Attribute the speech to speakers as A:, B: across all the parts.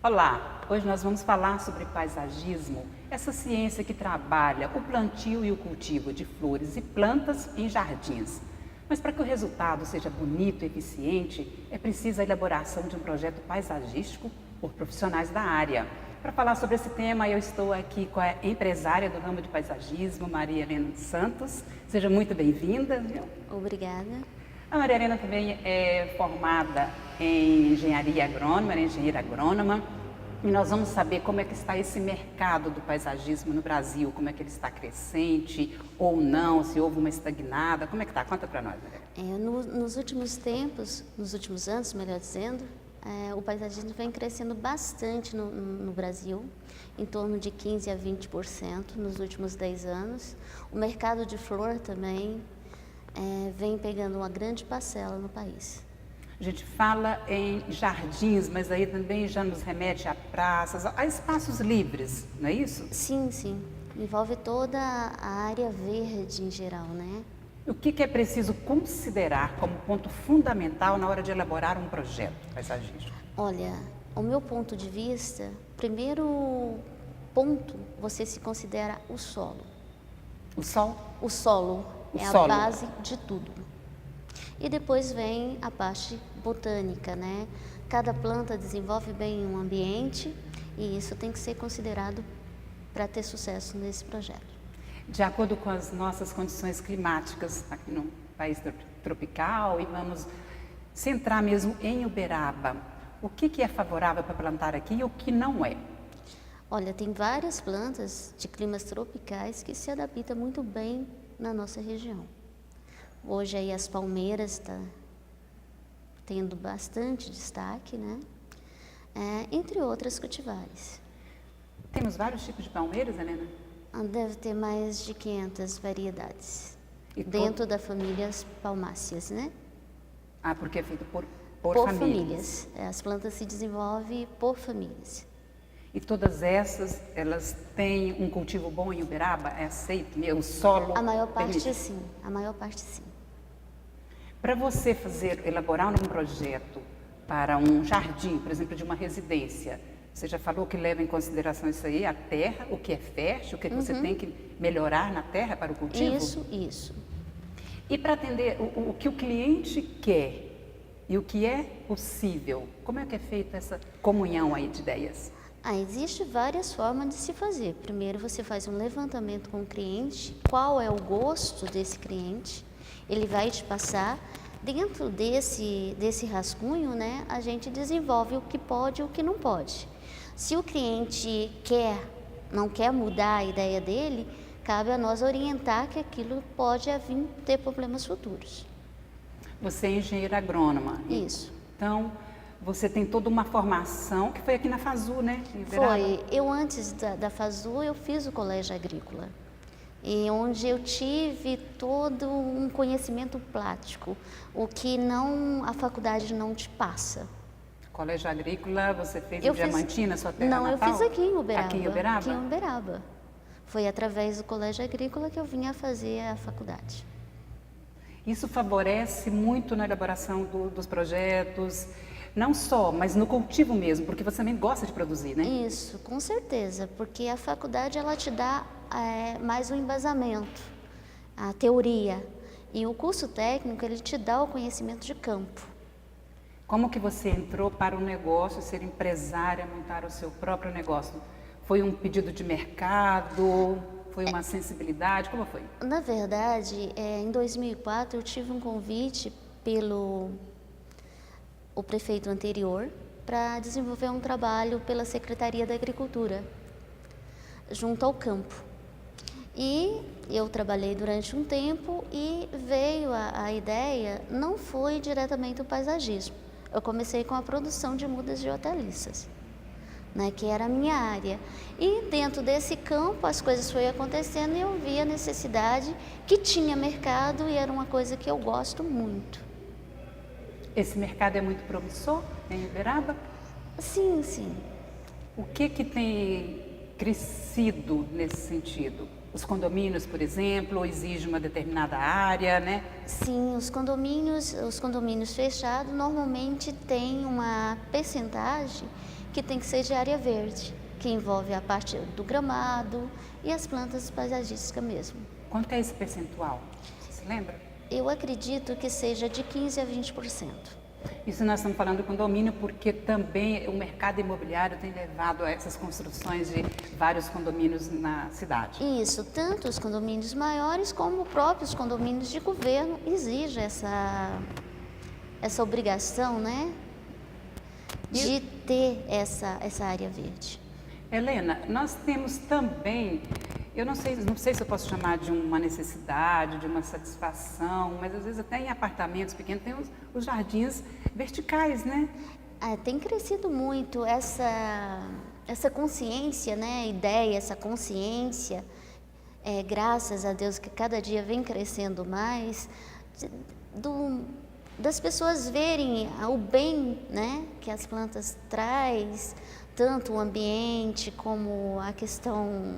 A: Olá, hoje nós vamos falar sobre paisagismo, essa ciência que trabalha o plantio e o cultivo de flores e plantas em jardins. Mas para que o resultado seja bonito e eficiente, é preciso a elaboração de um projeto paisagístico por profissionais da área. Para falar sobre esse tema, eu estou aqui com a empresária do ramo de paisagismo, Maria Helena Santos. Seja muito bem-vinda.
B: Obrigada.
A: A Maria Helena também é formada em engenharia agrônoma, ela é engenheira agrônoma, e nós vamos saber como é que está esse mercado do paisagismo no Brasil, como é que ele está crescente ou não, se houve uma estagnada, como é que está? Conta para nós, Maria.
B: Nos últimos tempos, nos últimos anos, melhor dizendo, o paisagismo vem crescendo bastante no Brasil, em torno de 15% a 20% nos últimos 10 anos. O mercado de flor também vem pegando uma grande parcela no país.
A: A gente fala em jardins, mas aí também já nos remete a praças, a espaços livres, não é isso?
B: Sim, sim. Envolve toda a área verde em geral, né?
A: O que é preciso considerar como ponto fundamental na hora de elaborar um projeto paisagístico?
B: Olha, o meu ponto de vista, primeiro ponto, você se considera o solo.
A: O sol?
B: O solo é a base de tudo. E depois vem a parte botânica, né? Cada planta desenvolve bem um ambiente e isso tem que ser considerado para ter sucesso nesse projeto.
A: De acordo com as nossas condições climáticas aqui no país tropical, e vamos centrar mesmo em Uberaba, o que é favorável para plantar aqui e o que não é?
B: Olha, tem várias plantas de climas tropicais que se adaptam muito bem na nossa região. Hoje aí as palmeiras está tendo bastante destaque, né? Entre outras cultivares.
A: Temos vários tipos de palmeiras, Helena?
B: Deve ter mais de 500 variedades dentro da família palmáceas, né?
A: Ah, porque é feito por
B: famílias. As plantas se desenvolvem por famílias.
A: E todas essas, elas têm um cultivo bom em Uberaba? É aceito? O solo?
B: A maior parte sim, a maior parte sim.
A: Para você elaborar um projeto para um jardim, por exemplo, de uma residência, você já falou que leva em consideração isso aí, a terra, o que é fértil, o que você tem que melhorar na terra para o cultivo?
B: Isso.
A: E para atender o que o cliente quer e o que é possível, como é que é feita essa comunhão aí de ideias?
B: Existem várias formas de se fazer. Primeiro você faz um levantamento com o cliente, qual é o gosto desse cliente, ele vai te passar. Dentro desse rascunho, né, a gente desenvolve o que pode e o que não pode. Se o cliente não quer mudar a ideia dele, cabe a nós orientar que aquilo pode vir ter problemas futuros.
A: Você é engenheira agrônoma.
B: Isso.
A: Então, você tem toda uma formação que foi aqui na FASU, né?
B: Foi. Eu antes da FASU, eu fiz o colégio agrícola. E onde eu tive todo um conhecimento prático, o que a faculdade não te passa.
A: Colégio agrícola, você fez em Diamantina, sua terra natal?
B: Não, eu fiz aqui em Uberaba.
A: Aqui em Uberaba?
B: Aqui em Uberaba. Foi através do colégio agrícola que eu vinha fazer a faculdade.
A: Isso favorece muito na elaboração dos projetos, não só, mas no cultivo mesmo, porque você também gosta de produzir, né?
B: Isso, com certeza, porque a faculdade ela te dá mais um embasamento, a teoria, e o curso técnico ele te dá o conhecimento de campo.
A: Como que você entrou para o negócio, ser empresária, montar o seu próprio negócio? Foi um pedido de mercado? Foi uma sensibilidade? Como foi?
B: Na verdade, em 2004 eu tive um convite pelo prefeito anterior para desenvolver um trabalho pela Secretaria da Agricultura, junto ao campo. E eu trabalhei durante um tempo e veio a ideia, não foi diretamente o paisagismo. Eu comecei com a produção de mudas de hortaliças, né, que era a minha área. E dentro desse campo as coisas foram acontecendo e eu vi a necessidade que tinha mercado e era uma coisa que eu gosto muito.
A: Esse mercado é muito promissor em Uberaba?
B: Sim.
A: O que tem crescido nesse sentido? Os condomínios, por exemplo, exigem uma determinada área, né?
B: Sim, os condomínios fechados normalmente têm uma percentagem que tem que ser de área verde, que envolve a parte do gramado e as plantas paisagísticas mesmo.
A: Quanto é esse percentual? Você se lembra?
B: Eu acredito que seja de 15 a 20%.
A: Isso nós estamos falando do condomínio porque também o mercado imobiliário tem levado a essas construções de vários condomínios na cidade.
B: Isso, tanto os condomínios maiores como próprios condomínios de governo exigem essa obrigação, né, de ter essa área verde.
A: Helena, nós temos também, eu não sei se eu posso chamar de uma necessidade, de uma satisfação, mas às vezes até em apartamentos pequenos tem os jardins verticais, né?
B: Tem crescido muito essa consciência, né, ideia, essa consciência, graças a Deus que cada dia vem crescendo mais, das pessoas verem o bem, né, que as plantas traz, tanto o ambiente como a questão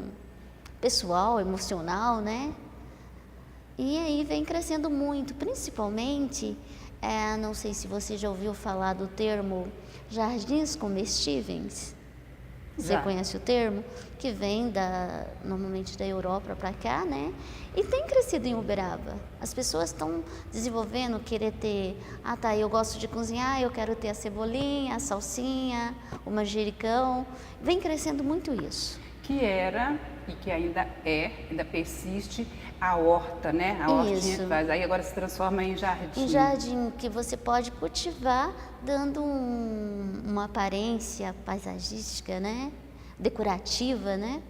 B: pessoal, emocional, né? E aí vem crescendo muito, principalmente, não sei se você já ouviu falar do termo jardins comestíveis. Você conhece o termo? Que vem normalmente da Europa para cá, né? E tem crescido em Uberaba. As pessoas estão desenvolvendo, querer ter, eu gosto de cozinhar, eu quero ter a cebolinha, a salsinha, o manjericão. Vem crescendo muito isso.
A: Que era e que ainda persiste a horta, né? A hortinha que faz, aí agora se transforma em jardim.
B: Em jardim que você pode cultivar, dando uma aparência paisagística, né? Decorativa, né?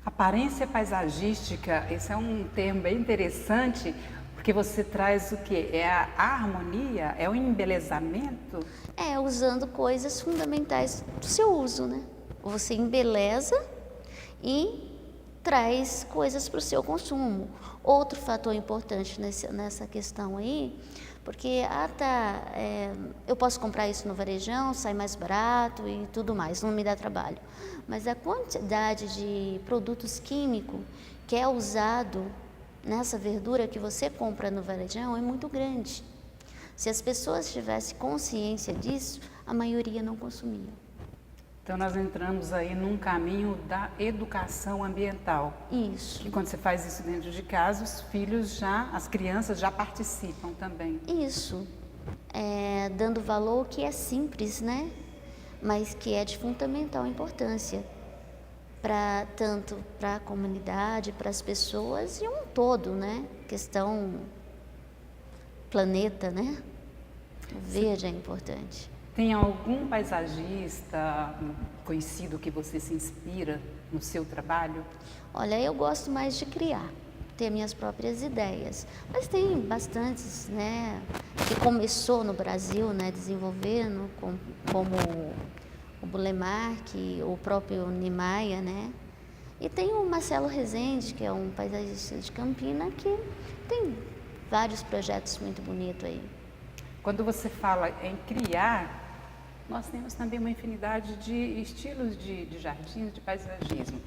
A: Aparência paisagística, esse é um termo bem interessante, porque você traz o quê? É a harmonia, é o embelezamento?
B: Usando coisas fundamentais do seu uso, né? Você embeleza e traz coisas para o seu consumo. Outro fator importante nessa questão aí, porque eu posso comprar isso no varejão, sai mais barato e tudo mais, não me dá trabalho. Mas a quantidade de produtos químicos que é usado nessa verdura que você compra no varejão é muito grande. Se as pessoas tivessem consciência disso, a maioria não consumia.
A: Então nós entramos aí num caminho da educação ambiental.
B: Isso.
A: Que quando você faz isso dentro de casa, as crianças já participam também.
B: Isso. Dando valor que é simples, né? Mas que é de fundamental importância. Tanto para a comunidade, para as pessoas e um todo, né? Questão planeta, né? O verde é importante.
A: Tem algum paisagista conhecido que você se inspira no seu trabalho?
B: Olha, eu gosto mais de criar, ter minhas próprias ideias. Mas tem bastantes, né, que começou no Brasil, né, desenvolvendo, como o Bulemark, o próprio Niemeyer, né? E tem o Marcelo Rezende, que é um paisagista de Campina, que tem vários projetos muito bonitos aí.
A: Quando você fala em criar, nós temos também uma infinidade de estilos de jardins, de paisagismo.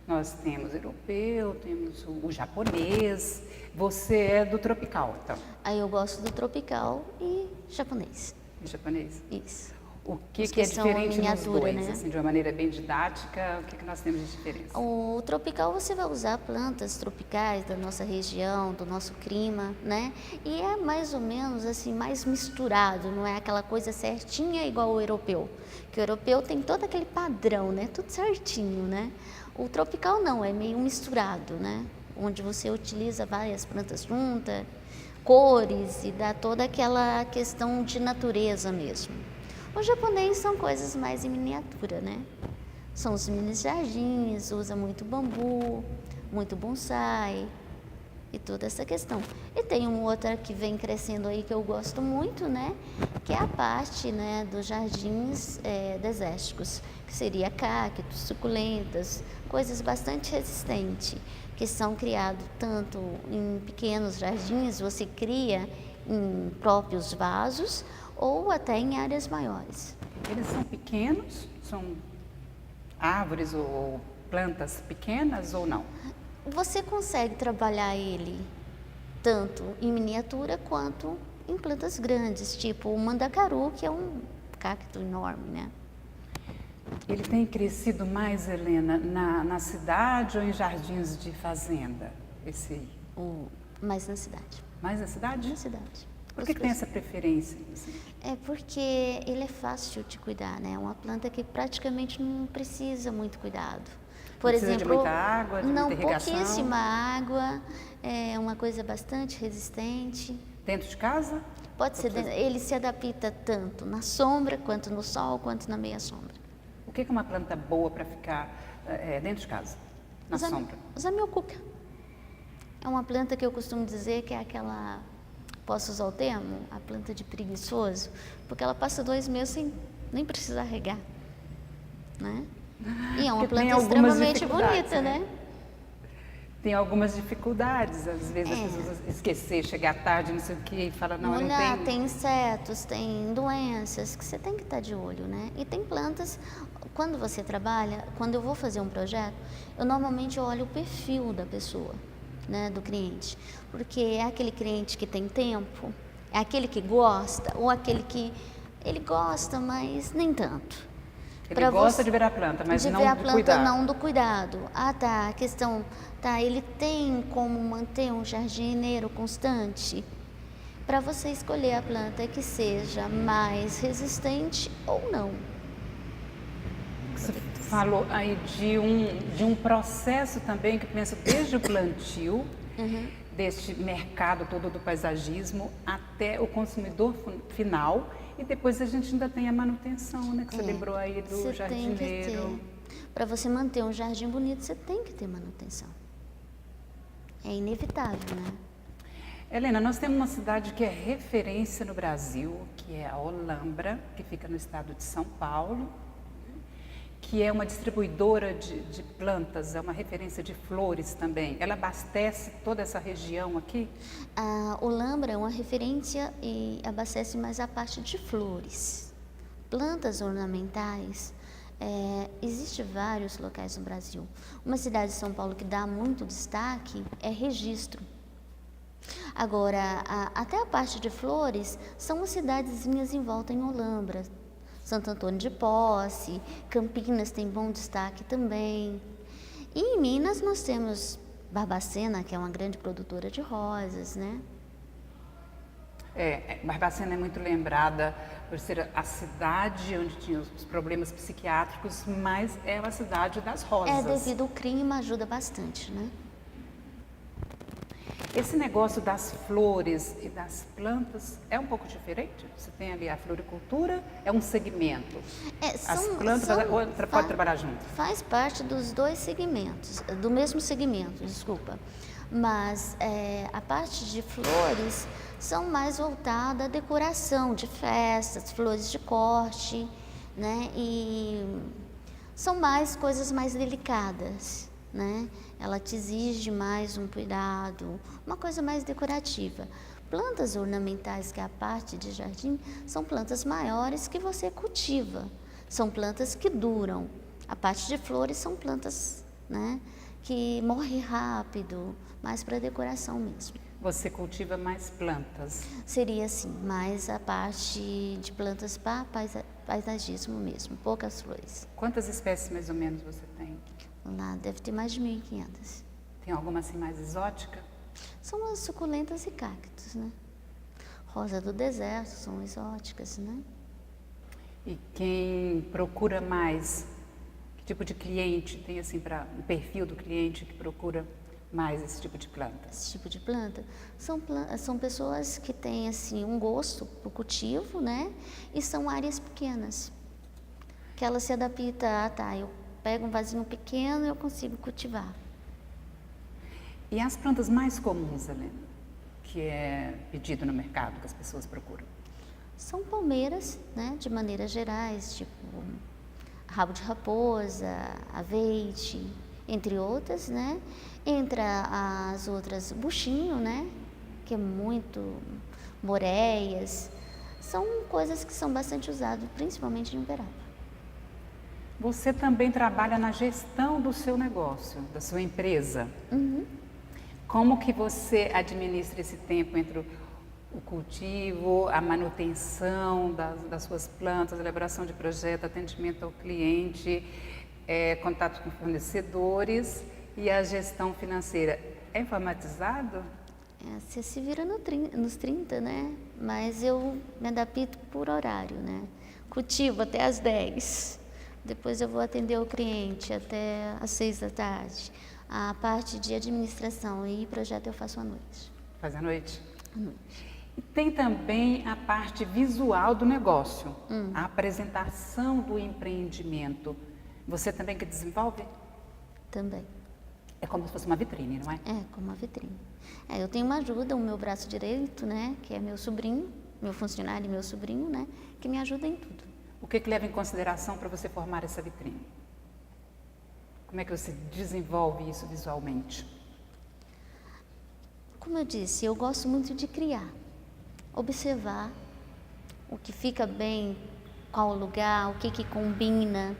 A: Nós temos europeu, temos o japonês. Você é do tropical, então?
B: Aí eu gosto do tropical e japonês.
A: Japonês?
B: Isso.
A: O que é diferente nos dois,
B: né?
A: Assim, de uma maneira bem didática, o que nós temos de diferença?
B: O tropical você vai usar plantas tropicais da nossa região, do nosso clima, né? E é mais ou menos assim, mais misturado, não é aquela coisa certinha igual o europeu. Que o europeu tem todo aquele padrão, né? Tudo certinho, né? O tropical não, é meio misturado, né? Onde você utiliza várias plantas juntas, cores e dá toda aquela questão de natureza mesmo. O japonês são coisas mais em miniatura, né? São os mini jardins, usa muito bambu, muito bonsai e toda essa questão. E tem uma outra que vem crescendo aí que eu gosto muito, né? Que é a parte, né, dos jardins desérticos, que seria cactos, suculentas, coisas bastante resistentes, que são criados tanto em pequenos jardins, você cria em próprios vasos, ou até em áreas maiores.
A: Eles são pequenos? São árvores ou plantas pequenas ou não?
B: você consegue trabalhar ele tanto em miniatura quanto em plantas grandes, tipo o mandacaru, que é um cacto enorme, né?
A: Ele tem crescido mais, Helena, na cidade ou em jardins de fazenda? Esse aí?
B: Mais na cidade.
A: Mais na cidade?
B: Na cidade.
A: Por que tem essa preferência? Assim?
B: É porque ele é fácil de cuidar, né? É uma planta que praticamente não precisa muito cuidado. Por
A: precisa
B: exemplo,
A: de muita água, de muita irrigação?
B: Pouquíssima água, é uma coisa bastante resistente.
A: Dentro de casa?
B: Pode ser, ele se adapta tanto na sombra, quanto no sol, quanto na meia sombra.
A: O que é uma planta boa para ficar dentro de casa, na sombra?
B: O zamioculca. É uma planta que eu costumo dizer que é aquela, posso usar o termo? A planta de preguiçoso, porque ela passa 2 meses sem nem precisar regar, né? E é uma planta extremamente bonita, né?
A: Tem algumas dificuldades, às vezes as pessoas esquecer, chegar tarde, não sei o que, e fala, não, eu não tenho...
B: Tem insetos, tem doenças que você tem que estar de olho, né? E tem plantas, quando você trabalha, quando eu vou fazer um projeto, eu normalmente olho o perfil da pessoa, né, do cliente. Porque é aquele cliente que tem tempo, é aquele que gosta, ou aquele que ele gosta, mas nem tanto.
A: Ele gosta de ver a planta, mas não do cuidado.
B: Não do cuidado. Ah, tá, a questão, tá, ele tem como manter um jardineiro constante? Para você escolher a planta que seja mais resistente ou não.
A: Você falou aí de um processo também que começa desde o plantio, deste mercado todo do paisagismo, até o consumidor final. E depois a gente ainda tem a manutenção, né? Que você lembrou aí do jardineiro.
B: Para você manter um jardim bonito, você tem que ter manutenção. É inevitável, né?
A: Helena, nós temos uma cidade que é referência no Brasil, que é a Olambra, que fica no estado de São Paulo, que é uma distribuidora de plantas, é uma referência de flores também. Ela abastece toda essa região aqui?
B: A Olambra é uma referência e abastece mais a parte de flores. Plantas ornamentais, existe vários locais no Brasil. Uma cidade de São Paulo que dá muito destaque é Registro. Agora, até a parte de flores, são as cidadezinhas em volta em Olambra. Santo Antônio de Posse, Campinas tem bom destaque também. E em Minas nós temos Barbacena, que é uma grande produtora de rosas, né?
A: Barbacena é muito lembrada por ser a cidade onde tinha os problemas psiquiátricos, mas é a cidade das rosas.
B: Devido ao clima ajuda bastante, né?
A: Esse negócio das flores e das plantas é um pouco diferente? Você tem ali a floricultura, é um segmento. As plantas pode trabalhar junto?
B: Faz parte dos dois segmentos, do mesmo segmento, desculpa. Mas a parte de flores são mais voltadas à decoração de festas, flores de corte, né? E são mais coisas mais delicadas, né? Ela te exige mais um cuidado, uma coisa mais decorativa. Plantas ornamentais, que é a parte de jardim, são plantas maiores que você cultiva. São plantas que duram. A parte de flores são plantas, né, que morrem rápido, mais para decoração mesmo.
A: Você cultiva mais plantas?
B: Seria assim, mais a parte de plantas para paisagismo mesmo, poucas flores.
A: Quantas espécies mais ou menos você tem?
B: Lá deve ter mais de 1.500.
A: Tem alguma assim mais exótica?
B: São as suculentas e cactos, né? Rosa do deserto são exóticas, né?
A: E quem procura mais, que tipo de cliente tem assim para o perfil do cliente que procura mais esse tipo de planta?
B: Esse tipo de planta são pessoas que têm assim um gosto para o cultivo, né? E são áreas pequenas, que ela se adapta, eu pego um vasinho pequeno e eu consigo cultivar.
A: E as plantas mais comuns, Helena, que é pedido no mercado, que as pessoas procuram?
B: São palmeiras, né, de maneiras gerais, tipo rabo de raposa, aveite, entre outras, né? Entre as outras, buchinho, né, que é muito, moreias, são coisas que são bastante usadas, principalmente em Uberaba.
A: Você também trabalha na gestão do seu negócio, da sua empresa. Como que você administra esse tempo entre o cultivo, a manutenção das suas plantas, elaboração de projeto, atendimento ao cliente, contato com fornecedores e a gestão financeira? É informatizado?
B: Você se vira nos 30, né? Mas eu me adapto por horário, né? Cultivo até às 10. Depois eu vou atender o cliente até às 6 da tarde. A parte de administração e projeto eu faço à noite.
A: Faz à noite?
B: À noite.
A: E tem também a parte visual do negócio, a apresentação do empreendimento. Você também que desenvolve?
B: Também.
A: É como se fosse uma vitrine, não é?
B: É, como uma vitrine. Eu tenho uma ajuda, o meu braço direito, né? Que é meu sobrinho, meu funcionário e meu sobrinho, né? Que me ajuda em tudo.
A: O que leva em consideração para você formar essa vitrine? Como é que você desenvolve isso visualmente?
B: Como eu disse, eu gosto muito de criar, observar o que fica bem, qual lugar, o que combina.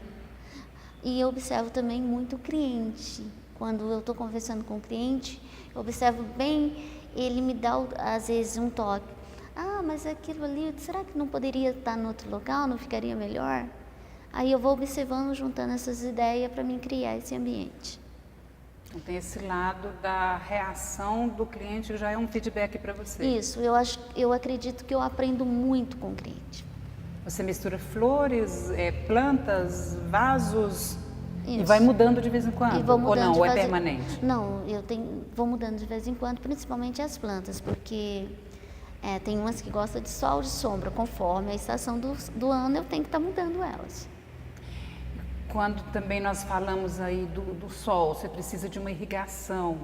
B: E eu observo também muito o cliente. Quando eu estou conversando com o cliente, eu observo bem, ele me dá às vezes um toque. Mas aquilo ali, será que não poderia estar em outro local, não ficaria melhor? Aí eu vou observando, juntando essas ideias para mim criar esse ambiente.
A: Então tem esse lado da reação do cliente que já é um feedback para você.
B: Isso, eu acredito que eu aprendo muito com o cliente.
A: Você mistura flores, plantas, vasos e
B: Isso.
A: vai mudando de vez em quando?
B: E vou mudando
A: ou não?
B: de
A: Ou é
B: vez em-
A: permanente?
B: Não, vou mudando de vez em quando, principalmente as plantas, porque tem umas que gostam de sol, de sombra, conforme a estação do ano eu tenho que estar mudando elas.
A: Quando também nós falamos aí do sol, você precisa de uma irrigação.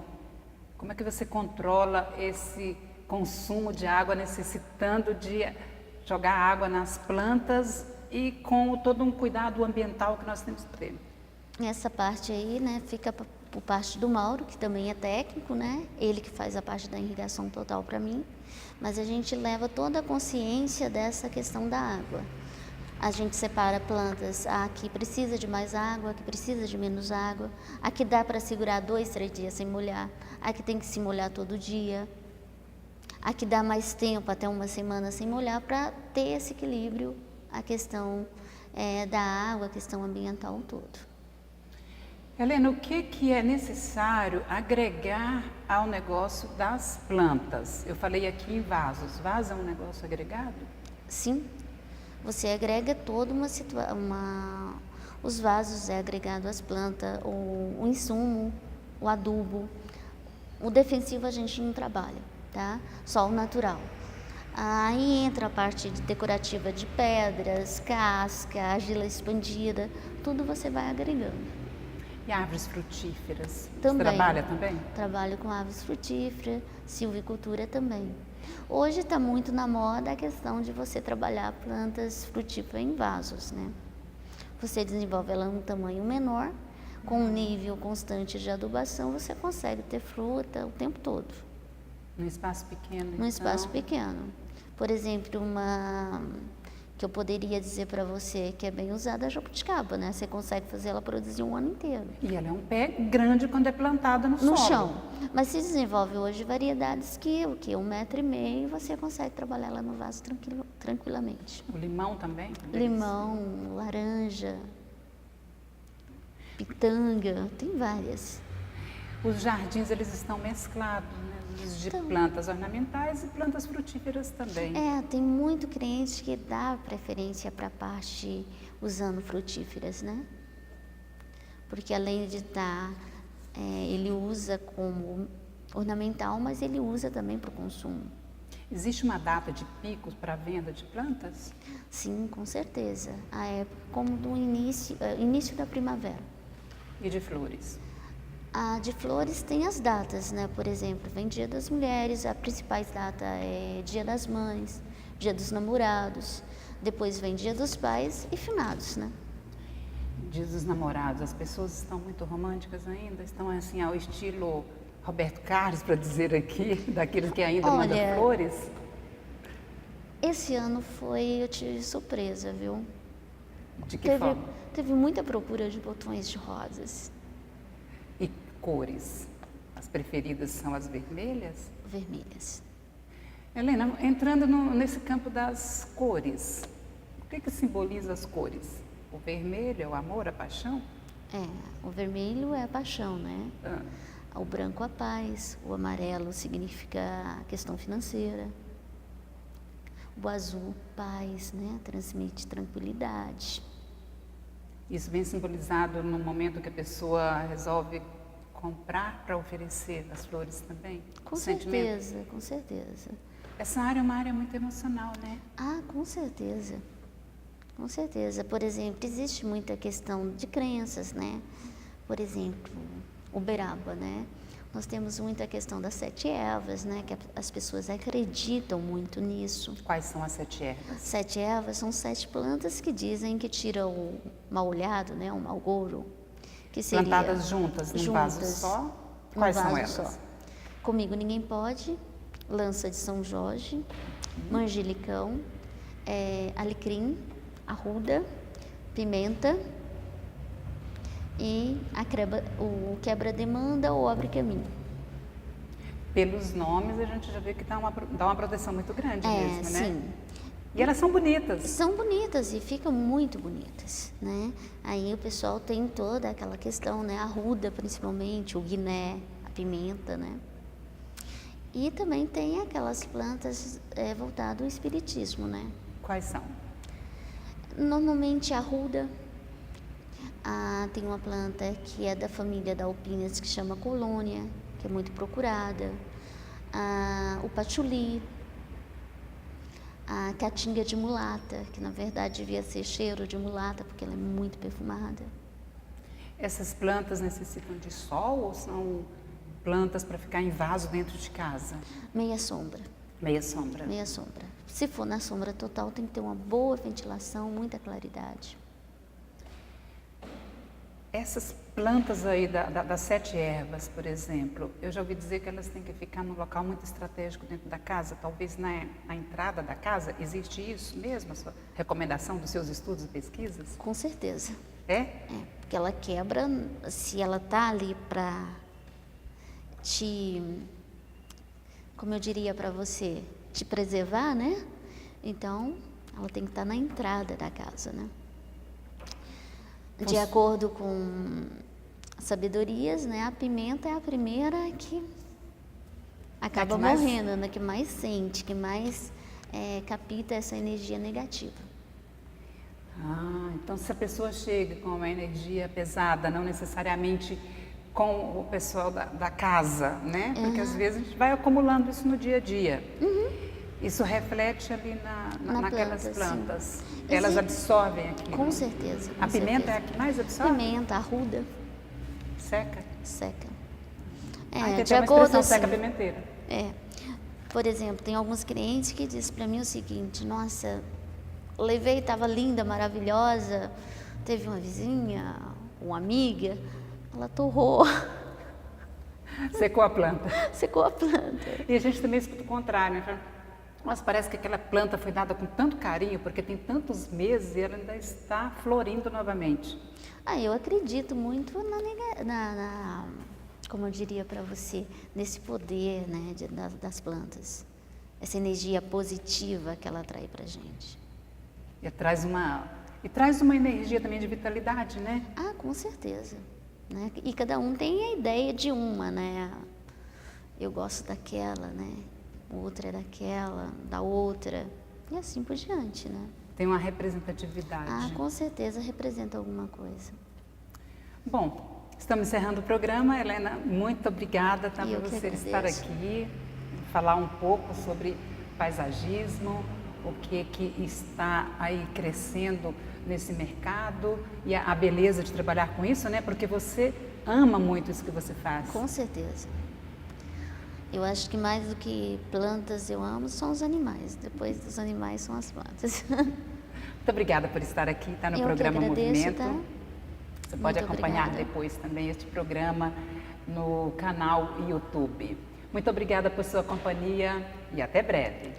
A: Como é que você controla esse consumo de água, necessitando de jogar água nas plantas e com todo um cuidado ambiental que nós temos que ter?
B: Essa parte aí, né, fica por parte do Mauro, que também é técnico, né? Ele que faz a parte da irrigação total para mim. Mas a gente leva toda a consciência dessa questão da água. A gente separa plantas, a que precisa de mais água, a que precisa de menos água, a que dá para segurar 2, 3 dias sem molhar, a que tem que se molhar todo dia, a que dá mais tempo, até uma semana sem molhar, para ter esse equilíbrio, a questão da água, a questão ambiental todo.
A: Helena, o que é necessário agregar ao negócio das plantas? Eu falei aqui em vasos. Vaso é um negócio agregado?
B: Sim, você agrega toda os vasos é agregado às plantas, o insumo, o adubo. O defensivo a gente não trabalha, tá? Só o natural. Aí entra a parte decorativa de pedras, casca, argila expandida, tudo você vai agregando.
A: E árvores frutíferas?
B: Também.
A: Você trabalha também?
B: Trabalho com aves frutíferas, silvicultura também. Hoje está muito na moda a questão de você trabalhar plantas frutíferas em vasos, né? Você desenvolve ela em um tamanho menor, com um nível constante de adubação, você consegue ter fruta o tempo todo.
A: Num espaço pequeno?
B: Num espaço pequeno. Por exemplo, uma que eu poderia dizer para você que é bem usada é a jabuticaba, né? Você consegue fazer ela produzir um ano inteiro.
A: E ela é um pé grande quando é plantada no
B: No
A: solo.
B: chão. Mas se desenvolve hoje variedades que 1,5 m você consegue trabalhar ela no vaso tranquilamente.
A: O limão também?
B: Limão, laranja, pitanga, tem várias.
A: Os jardins, eles estão mesclados, né? De plantas ornamentais e plantas frutíferas também.
B: Tem muito cliente que dá preferência para a parte usando frutíferas, né? Porque além de estar, ele usa como ornamental, mas ele usa também para o consumo.
A: Existe uma data de picos para a venda de plantas?
B: Sim, com certeza. A época como do início da primavera.
A: E de flores?
B: A de flores tem as datas, né? Por exemplo, vem Dia das Mulheres, a principal data é Dia das Mães, Dia dos Namorados, depois vem Dia dos Pais e finados, né?
A: Dia dos Namorados, as pessoas estão muito românticas ainda? Estão assim ao estilo Roberto Carlos, para dizer aqui, daqueles que ainda mandam flores?
B: Esse ano eu tive surpresa, viu?
A: De que forma?
B: Teve muita procura de botões de rosas.
A: E cores? As preferidas são as vermelhas?
B: Vermelhas.
A: Helena, entrando nesse campo das cores, o que simboliza as cores? O vermelho é o amor, a paixão?
B: O vermelho é a paixão, né? O branco a paz, o amarelo significa a questão financeira, o azul, paz, né? Transmite tranquilidade.
A: Isso vem simbolizado no momento que a pessoa resolve comprar para oferecer as flores também?
B: Com certeza, com certeza.
A: Essa área é uma área muito emocional, né?
B: Com certeza. Com certeza. Por exemplo, existe muita questão de crenças, né? Por exemplo, Uberaba, né? Nós temos muita questão das 7 ervas, né? Que as pessoas acreditam muito nisso.
A: Quais são as 7 ervas?
B: 7 ervas são 7 plantas que dizem que tiram o mal-olhado, né? O mau gouro. Que seria
A: plantadas juntas, num vaso só? Quais são elas? Só.
B: Comigo Ninguém Pode, Lança de São Jorge, Manjericão, Alecrim, Arruda, Pimenta e o Quebra-Demanda ou Abre Caminho.
A: Pelos nomes a gente já vê que dá uma proteção muito grande mesmo, né?
B: Sim.
A: E elas são bonitas.
B: São bonitas e ficam muito bonitas, né? Aí o pessoal tem toda aquela questão, né? A arruda, principalmente, o guiné, a pimenta, né? E também tem aquelas plantas voltadas ao espiritismo, né?
A: Quais são?
B: Normalmente a arruda. Tem uma planta que é da família da Alpinas que chama colônia, que é muito procurada. O patchouli. A caatinga de mulata, que na verdade devia ser cheiro de mulata, porque ela é muito perfumada.
A: Essas plantas necessitam de sol ou são plantas para ficar em vaso dentro de casa?
B: Meia sombra.
A: Meia sombra.
B: Meia sombra. Se for na sombra total, tem que ter uma boa ventilação, muita claridade. Essas
A: plantas aí das 7 ervas, por exemplo, eu já ouvi dizer que elas têm que ficar num local muito estratégico dentro da casa, talvez na entrada da casa. Existe isso mesmo, a sua recomendação dos seus estudos e pesquisas?
B: Com certeza.
A: Porque
B: ela quebra, se ela está ali para como eu diria para você, te preservar, né? Então, ela tem que estar na entrada da casa, né? De acordo com sabedorias, né? A pimenta é a primeira que acaba morrendo, né? Que mais sente, que mais capta essa energia negativa.
A: Então se a pessoa chega com uma energia pesada, não necessariamente com o pessoal da casa, né? Porque às vezes a gente vai acumulando isso no dia a dia. Isso reflete ali naquelas plantas. Elas absorvem aquilo.
B: Com certeza.
A: A pimenta é a que mais absorve?
B: Pimenta, arruda.
A: Seca?
B: Seca.
A: De acordo com seca pimenteira.
B: Por exemplo, tem alguns clientes que dizem para mim o seguinte: nossa, levei, estava linda, maravilhosa, teve uma vizinha, uma amiga, ela torrou.
A: Secou a planta.
B: Secou a planta.
A: E a gente também escuta o contrário, né? Mas parece que aquela planta foi dada com tanto carinho, porque tem tantos meses e ela ainda está florindo novamente.
B: Eu acredito muito como eu diria para você, nesse poder, né, das plantas. Essa energia positiva que ela traz para a gente.
A: E traz uma energia também de vitalidade, né?
B: Com certeza. Né? E cada um tem a ideia de uma, né? Eu gosto daquela, né? Outra é daquela, da outra, e assim por diante, né?
A: Tem uma representatividade.
B: Com certeza representa alguma coisa.
A: Bom, estamos encerrando o programa. Helena, muito obrigada por você estar aqui, falar um pouco sobre paisagismo, o que está aí crescendo nesse mercado e a beleza de trabalhar com isso, né? Porque você ama muito isso que você faz.
B: Com certeza. Eu acho que mais do que plantas eu amo são os animais. Depois dos animais são as plantas.
A: Muito obrigada por estar aqui, tá no programa Movimento. Você pode acompanhar depois também este programa no canal YouTube. Muito obrigada por sua companhia e até breve.